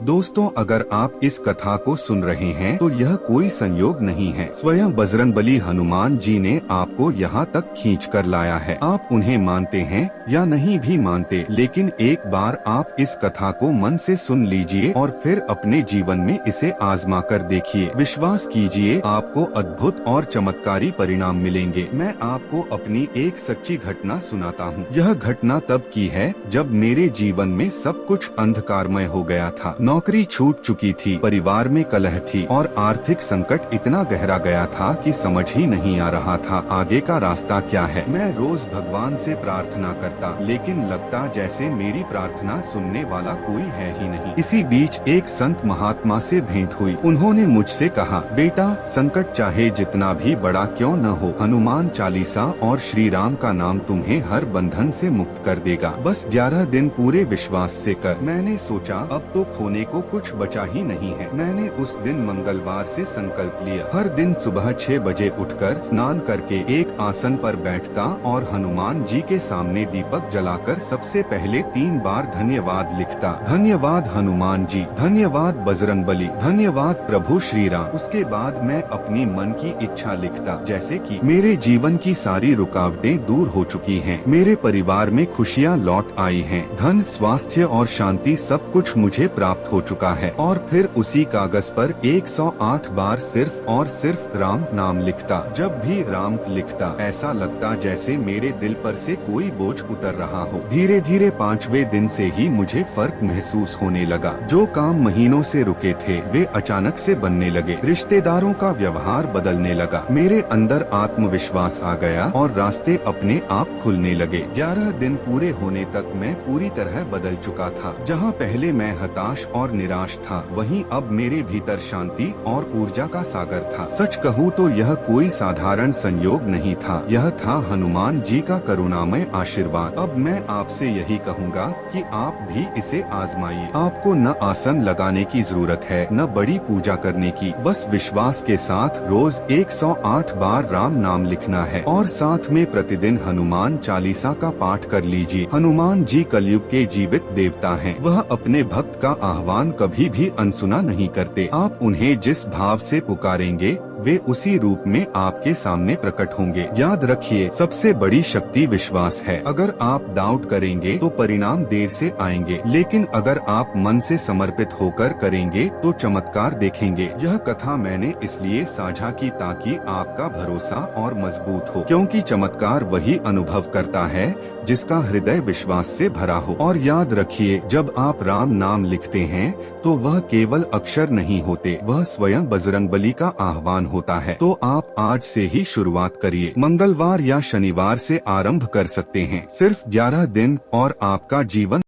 दोस्तों, अगर आप इस कथा को सुन रहे हैं तो यह कोई संयोग नहीं है। स्वयं बजरंगबली हनुमान जी ने आपको यहाँ तक खींच कर लाया है। आप उन्हें मानते हैं या नहीं भी मानते, लेकिन एक बार आप इस कथा को मन से सुन लीजिए और फिर अपने जीवन में इसे आजमा कर देखिए। विश्वास कीजिए, आपको अद्भुत और चमत्कारी परिणाम मिलेंगे। मैं आपको अपनी एक सच्ची घटना सुनाता हूँ। यह घटना तब की है जब मेरे जीवन में सब कुछ अंधकारमय हो गया था। नौकरी छूट चुकी थी, परिवार में कलह थी और आर्थिक संकट इतना गहरा गया था कि समझ ही नहीं आ रहा था आगे का रास्ता क्या है। मैं रोज भगवान से प्रार्थना करता, लेकिन लगता जैसे मेरी प्रार्थना सुनने वाला कोई है ही नहीं। इसी बीच एक संत महात्मा से भेंट हुई। उन्होंने मुझसे कहा, बेटा, संकट चाहे जितना भी बड़ा क्यों न हो, हनुमान चालीसा और श्री राम का नाम तुम्हें हर बंधन से मुक्त कर देगा। बस 11 दिन पूरे विश्वास से कर। मैंने सोचा अब तो खोने को कुछ बचा ही नहीं है। मैंने उस दिन मंगलवार से संकल्प लिया, हर दिन सुबह 6 बजे उठकर स्नान करके एक आसन पर बैठता और हनुमान जी के सामने दीपक जलाकर सबसे पहले 3 बार धन्यवाद लिखता। धन्यवाद हनुमान जी, धन्यवाद बजरंगबली, धन्यवाद प्रभु श्री राम। उसके बाद मैं अपनी मन की इच्छा लिखता, जैसे कि मेरे जीवन की सारी रुकावटें दूर हो चुकी हैं, मेरे परिवार में खुशियाँ लौट आई हैं, धन, स्वास्थ्य और शांति सब कुछ मुझे प्राप्त हो चुका है। और फिर उसी कागज पर 108 बार सिर्फ और सिर्फ राम नाम लिखता। जब भी राम लिखता, ऐसा लगता जैसे मेरे दिल पर से कोई बोझ उतर रहा हो। धीरे धीरे 5वें दिन से ही मुझे फर्क महसूस होने लगा। जो काम महीनों से रुके थे वे अचानक से बनने लगे। रिश्तेदारों का व्यवहार बदलने लगा। मेरे अंदर आत्मविश्वास आ गया और रास्ते अपने आप खुलने लगे। 11 दिन पूरे होने तक मैं पूरी तरह बदल चुका था। जहाँ पहले मैं हताश और निराश था, वहीं अब मेरे भीतर शांति और ऊर्जा का सागर था। सच कहूँ तो यह कोई साधारण संयोग नहीं था, यह था हनुमान जी का करुणामय आशीर्वाद। अब मैं आपसे यही कहूँगा कि आप भी इसे आजमाइए। आपको न आसन लगाने की जरूरत है, न बड़ी पूजा करने की, बस विश्वास के साथ रोज 108 बार राम नाम लिखना है और साथ में प्रतिदिन हनुमान चालीसा का पाठ कर लीजिए। हनुमान जी कलयुग के जीवित देवता हैं। वह अपने भक्त का आह्वान कभी भी अनसुना नहीं करते। आप उन्हें जिस भाव से पुकारेंगे वे उसी रूप में आपके सामने प्रकट होंगे। याद रखिए, सबसे बड़ी शक्ति विश्वास है। अगर आप डाउट करेंगे तो परिणाम देर से आएंगे, लेकिन अगर आप मन से समर्पित होकर करेंगे तो चमत्कार देखेंगे। यह कथा मैंने इसलिए साझा की ताकि आपका भरोसा और मजबूत हो, क्योंकि चमत्कार वही अनुभव करता है जिसका हृदय विश्वास से भरा हो। और याद रखिए, जब आप राम नाम लिखते हैं तो वह केवल अक्षर नहीं होते, वह स्वयं बजरंगबली का आह्वान होता है। तो आप आज से ही शुरुआत करिए। मंगलवार या शनिवार से आरंभ कर सकते हैं। सिर्फ 11 दिन और आपका जीवन